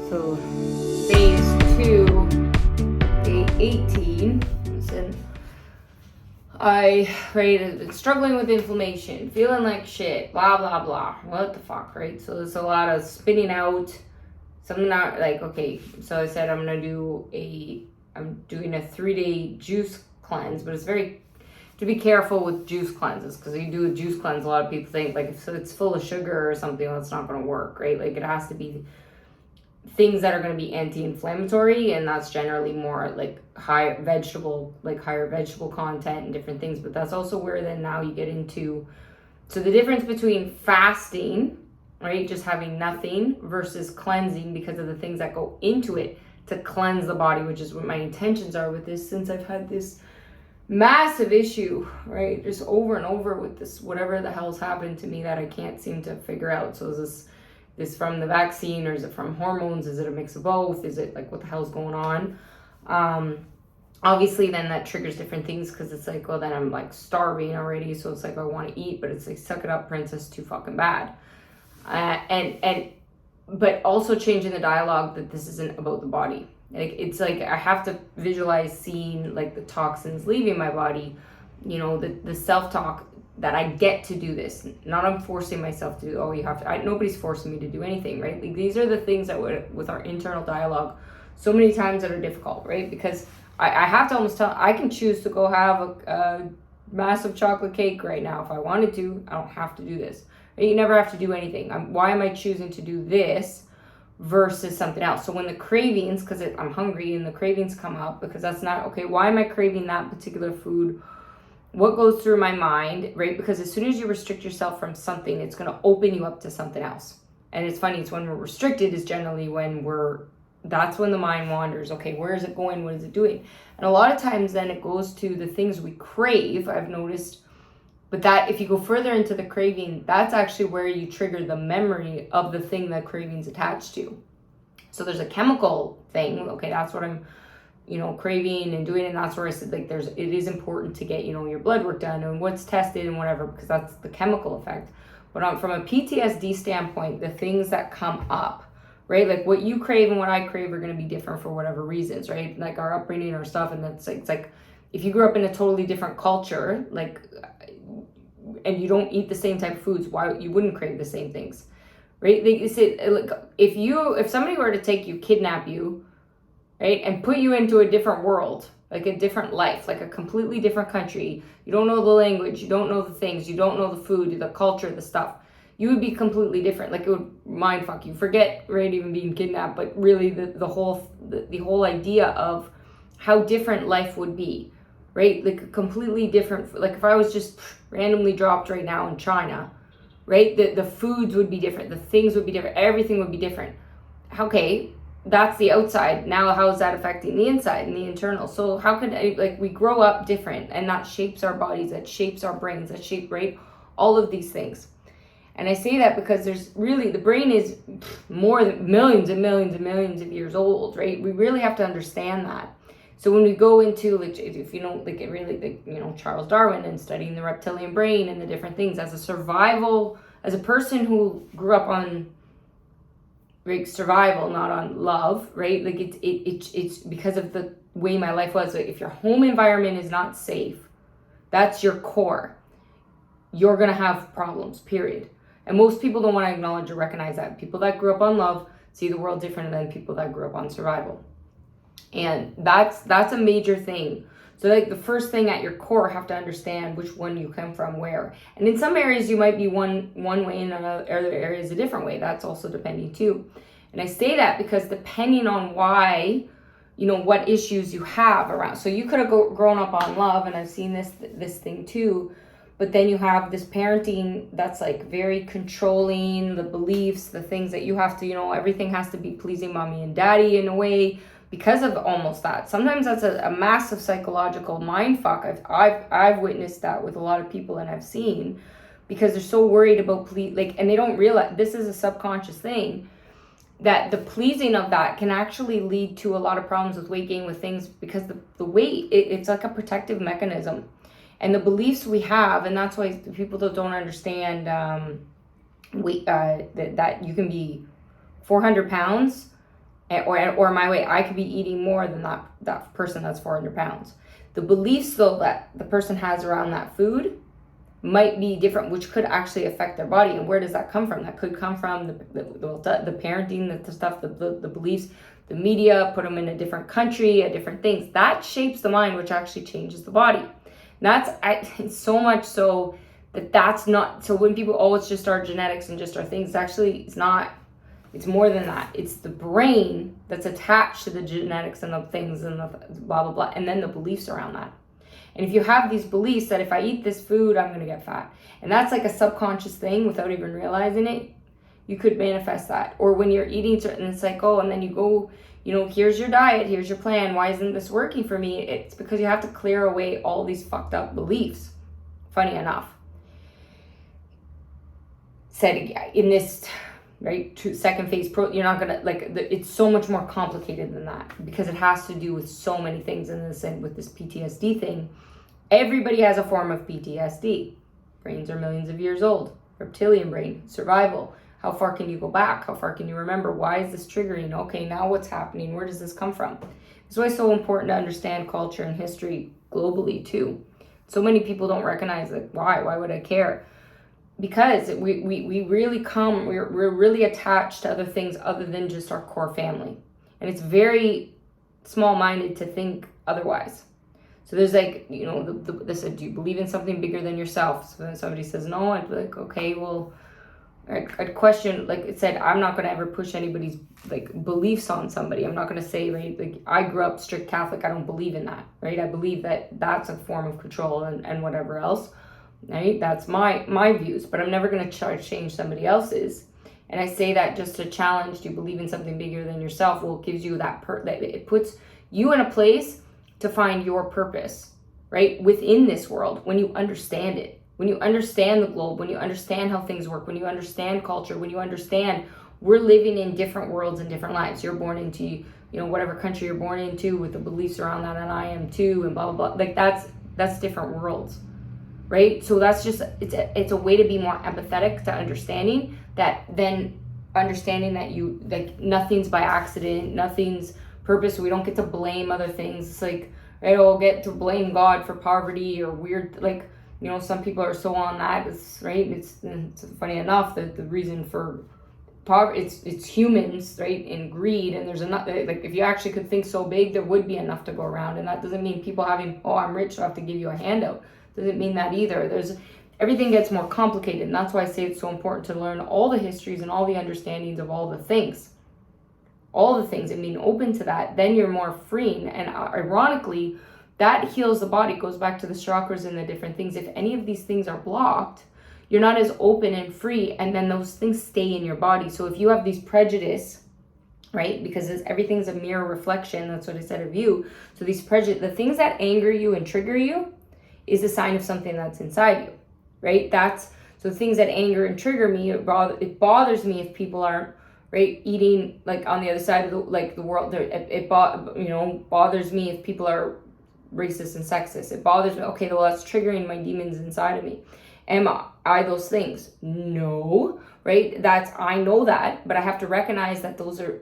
So phase 2, day 18. Listen, I've been struggling with inflammation, feeling like shit, blah blah blah. What the fuck, right? So there's a lot of spinning out. Something not like, okay, so I said I'm doing a 3-day juice cleanse, but it's very to be careful with juice cleanses, because you do a juice cleanse, a lot of people think like if it's full of sugar or something, well, it's not going to work, right? Like it has to be things that are going to be anti-inflammatory, and that's generally more like higher vegetable content and different things. But that's also where then now you get into, so the difference between fasting, right, just having nothing, versus cleansing, because of the things that go into it to cleanse the body, which is what my intentions are with this, since I've had this massive issue, right, just over and over with this, whatever the hell's happened to me that I can't seem to figure out. So is this from the vaccine, or is it from hormones? Is it a mix of both? Is it like, what the hell's going on? Obviously then that triggers different things, because it's like, well, then I'm like starving already, so it's like I want to eat, but it's like, suck it up, princess, too fucking bad. But also changing the dialogue that this isn't about the body. Like, it's like I have to visualize seeing like the toxins leaving my body, you know, the self-talk that I get to do this. Not I'm forcing myself to do, oh, you have to. Nobody's forcing me to do anything, right? Like, these are the things that with our internal dialogue so many times that are difficult, right? Because I have to almost I can choose to go have a massive chocolate cake right now if I wanted to. I don't have to do this. You never have to do anything. Why am I choosing to do this versus something else? So when the cravings, because I'm hungry and the cravings come up, because that's not, okay, why am I craving that particular food? What goes through my mind, right? Because as soon as you restrict yourself from something, it's going to open you up to something else. And it's funny, it's when we're restricted is generally when that's when the mind wanders. Okay, where is it going? What is it doing? And a lot of times then it goes to the things we crave, I've noticed. But that, if you go further into the craving, that's actually where you trigger the memory of the thing that craving's attached to. So there's a chemical thing. Okay, that's what I'm, craving and doing. And that's where I said, like, it is important to get, your blood work done and what's tested and whatever, because that's the chemical effect. But from a PTSD standpoint, the things that come up, right? Like what you crave and what I crave are going to be different for whatever reasons, right? Like our upbringing or stuff. And that's like, it's like, if you grew up in a totally different culture, like, and you don't eat the same type of foods, why you wouldn't crave the same things, right? They say, like, if somebody were to kidnap you, right, and put you into a different world, like a different life, like a completely different country, you don't know the language, you don't know the things, you don't know the food, the culture, the stuff, you would be completely different. Like, it would mind fuck you. Forget, right, even being kidnapped, but really the whole idea of how different life would be, right? Like a completely different, like if I was just randomly dropped right now in China, right? The foods would be different. The things would be different. Everything would be different. Okay, that's the outside. Now how is that affecting the inside and the internal? So how could we grow up different, and that shapes our bodies, that shapes our brains, that shape, right? All of these things. And I say that because there's really, the brain is more than millions and millions and millions of years old, right? We really have to understand that. So when we go into, like, if you know, like, it really, like, Charles Darwin and studying the reptilian brain and the different things as a person who grew up on, like, survival, not on love, right? Like, it's because of the way my life was. Like, if your home environment is not safe, that's your core, you're going to have problems, period. And most people don't want to acknowledge or recognize that. People that grew up on love see the world different than people that grew up on survival. And that's a major thing. So, like, the first thing at your core, have to understand which one you come from, where. And in some areas you might be one way, and in other areas a different way. That's also depending too. And I say that because depending on why, what issues you have around. So you could have grown up on love, and I've seen this thing too. But then you have this parenting that's like very controlling, the beliefs, the things that you have to, everything has to be pleasing mommy and daddy in a way. Because of almost that. Sometimes that's a massive psychological mind fuck. I've witnessed that with a lot of people, and I've seen, because they're so worried about and they don't realize this is a subconscious thing, that the pleasing of that can actually lead to a lot of problems with weight gain, with things, because the weight, it's like a protective mechanism. And the beliefs we have, and that's why people that don't understand that you can be 400 pounds or my weight. I could be eating more than that person that's 400 pounds. The beliefs though that the person has around that food might be different, which could actually affect their body. And where does that come from? That could come from the parenting, the stuff, the beliefs, the media, put them in a different country, a different things. That shapes the mind, which actually changes the body. And it's so much so that's not, so when people, oh, it's just our genetics and just our things, actually it's not. It's more than that. It's the brain that's attached to the genetics and the things and the blah, blah, blah. And then the beliefs around that. And if you have these beliefs that if I eat this food, I'm going to get fat. And that's like a subconscious thing without even realizing it, you could manifest that. Or when you're eating certain, it's like, oh, and then you go, here's your diet, here's your plan. Why isn't this working for me? It's because you have to clear away all these fucked up beliefs. Funny enough. Said in this, right, second phase, you're not gonna, it's so much more complicated than that, because it has to do with so many things in this, and with this PTSD thing. Everybody has a form of PTSD. Brains are millions of years old. Reptilian brain, survival. How far can you go back? How far can you remember? Why is this triggering? Okay, now what's happening? Where does this come from? It's why it's so important to understand culture and history globally too. So many people don't recognize it. Why would I care? Because we really we're really attached to other things other than just our core family. And it's very small-minded to think otherwise. So there's like, they said, do you believe in something bigger than yourself? So when somebody says no, I'd be like, okay, well, I'd question, like it said, I'm not going to ever push anybody's beliefs on somebody. I'm not going to say, right, I grew up strict Catholic. I don't believe in that, right? I believe that that's a form of control and whatever else. Right? That's my views, but I'm never going to try to change somebody else's. And I say that just to challenge, do you believe in something bigger than yourself? Well, it gives you that it puts you in a place to find your purpose, right? Within this world, when you understand it, when you understand the globe, when you understand how things work, when you understand culture, when you understand we're living in different worlds and different lives. You're born into, whatever country you're born into with the beliefs around that, and I am too, and blah, blah, blah. That's different worlds. Right? So that's just, it's a way to be more empathetic to understanding that, then understanding that nothing's by accident, nothing's purpose. We don't get to blame other things. It's like, right, I'll get to blame God for poverty or weird, some people are so on that. It's right. It's funny enough that the reason for poverty, it's humans, right, in greed, and there's enough, if you actually could think so big, there would be enough to go around. And that doesn't mean people having, oh, I'm rich, so I have to give you a handout. Doesn't mean that either. Everything gets more complicated, and that's why I say it's so important to learn all the histories and all the understandings of all the things, and being open to that. Then you're more freeing, and ironically, that heals the body. It goes back to the chakras and the different things. If any of these things are blocked, you're not as open and free, and then those things stay in your body. So if you have these prejudice, right, because everything's a mirror reflection, that's what I said of you. So these the things that anger you and trigger you is a sign of something that's inside you, right? So things that anger and trigger me, it bothers me if people aren't, right, eating on the other side of the world. It bothers me if people are racist and sexist. It bothers me. Okay, well, that's triggering my demons inside of me. Am I those things? No, right? I know that, but I have to recognize that those are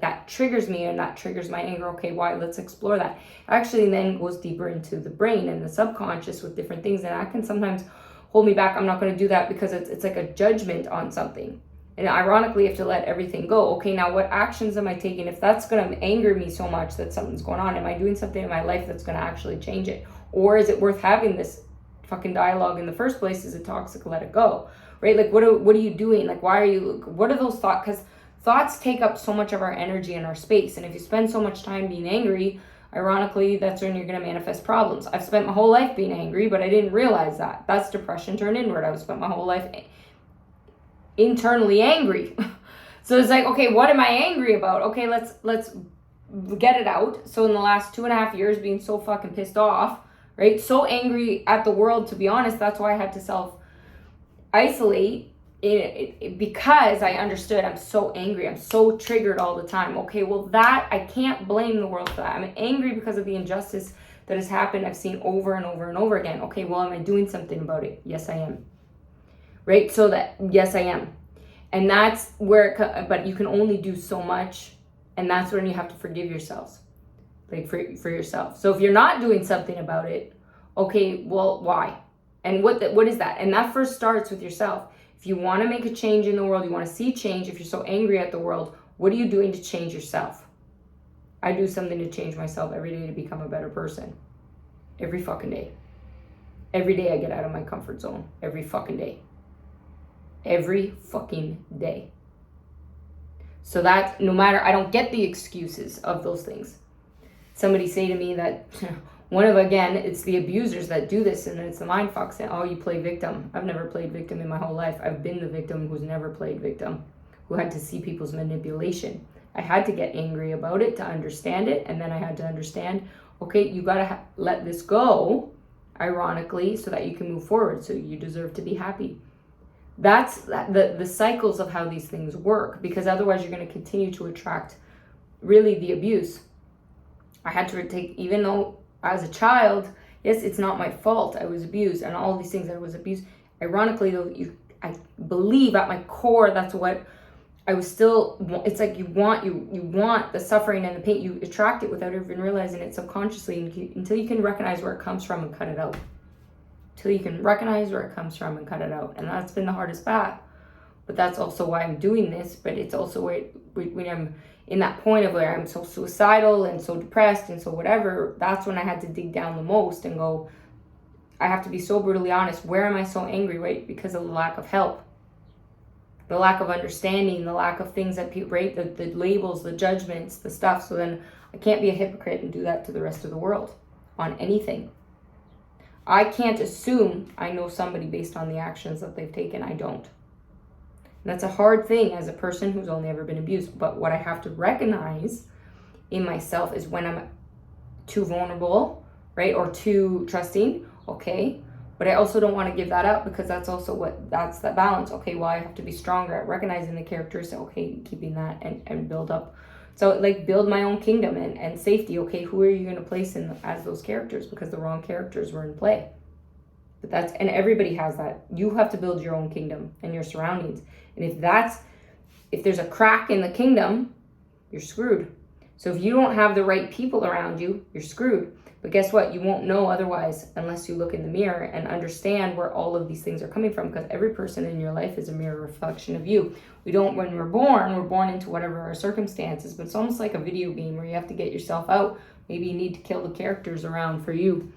that triggers me, and that triggers my anger. Okay, why? Let's explore that. Actually, then goes deeper into the brain and the subconscious with different things, and that can sometimes hold me back. I'm not going to do that because it's like a judgment on something. And ironically, you have to let everything go. Okay, now what actions am I taking? If that's going to anger me so much that something's going on, am I doing something in my life that's going to actually change it? Or is it worth having this fucking dialogue in the first place? Is it toxic? Let it go, right? What are you doing? What are those thoughts? Because thoughts take up so much of our energy and our space, and if you spend so much time being angry, ironically, that's when you're going to manifest problems. I've spent my whole life being angry, but I didn't realize that. That's depression turned inward. I've spent my whole life internally angry. So it's like, okay, what am I angry about? Okay, let's get it out. So in the last 2.5 years, being so fucking pissed off, right? So angry at the world, to be honest. That's why I had to self-isolate because I understood I'm so angry. I'm so triggered all the time. Okay, well, that I can't blame the world for that. I'm angry because of the injustice that has happened. I've seen over and over and over again. Okay, well, am I doing something about it? Yes, I am. Right? So yes, I am. And that's where but you can only do so much. And that's when you have to forgive yourselves, like for yourself. So if you're not doing something about it, okay, well, why? And what is that? And that first starts with yourself. If you want to make a change in the world, you want to see change, if you're so angry at the world, what are you doing to change yourself? I do something to change myself every day to become a better person. Every fucking day. Every day I get out of my comfort zone. Every fucking day. Every fucking day. So that no matter, I don't get the excuses of those things. Somebody say to me that again, it's the abusers that do this, and it's the mind fucks and, oh, you play victim. I've never played victim in my whole life. I've been the victim who's never played victim, who had to see people's manipulation. I had to get angry about it to understand it, and then I had to understand, okay, you gotta let this go, ironically, so that you can move forward, so you deserve to be happy. That's the cycles of how these things work, because otherwise you're going to continue to attract really the abuse. I had to take, even though as a child, yes, it's not my fault, I was abused, and all these things I was abused. Ironically, though, I believe at my core that's what I was still. It's like you want the suffering and the pain. You attract it without even realizing it subconsciously, until you can recognize where it comes from and cut it out. Till you can recognize where it comes from and cut it out. And that's been the hardest path. But that's also why I'm doing this. But it's also when I'm in that point of where I'm so suicidal and so depressed and so whatever, that's when I had to dig down the most and go, I have to be so brutally honest. Where am I so angry? Right? Because of the lack of help. The lack of understanding, the lack of things that people, right? The labels, the judgments, the stuff. So then I can't be a hypocrite and do that to the rest of the world on anything. I can't assume I know somebody based on the actions that they've taken. I don't. And that's a hard thing as a person who's only ever been abused. But what I have to recognize in myself is when I'm too vulnerable, right? Or too trusting, okay? But I also don't want to give that up, because that's also that's that balance. Okay, well, I have to be stronger at recognizing the characteristics, okay, keeping that and build up. So like build my own kingdom and safety. Okay, who are you going to place in as those characters? Because the wrong characters were in play. But and everybody has that. You have to build your own kingdom and your surroundings. And if there's a crack in the kingdom, you're screwed. So if you don't have the right people around you, you're screwed. But guess what? You won't know otherwise unless you look in the mirror and understand where all of these things are coming from, because every person in your life is a mirror reflection of you. When we're born into whatever our circumstances, but it's almost like a video game where you have to get yourself out. Maybe you need to kill the characters around for you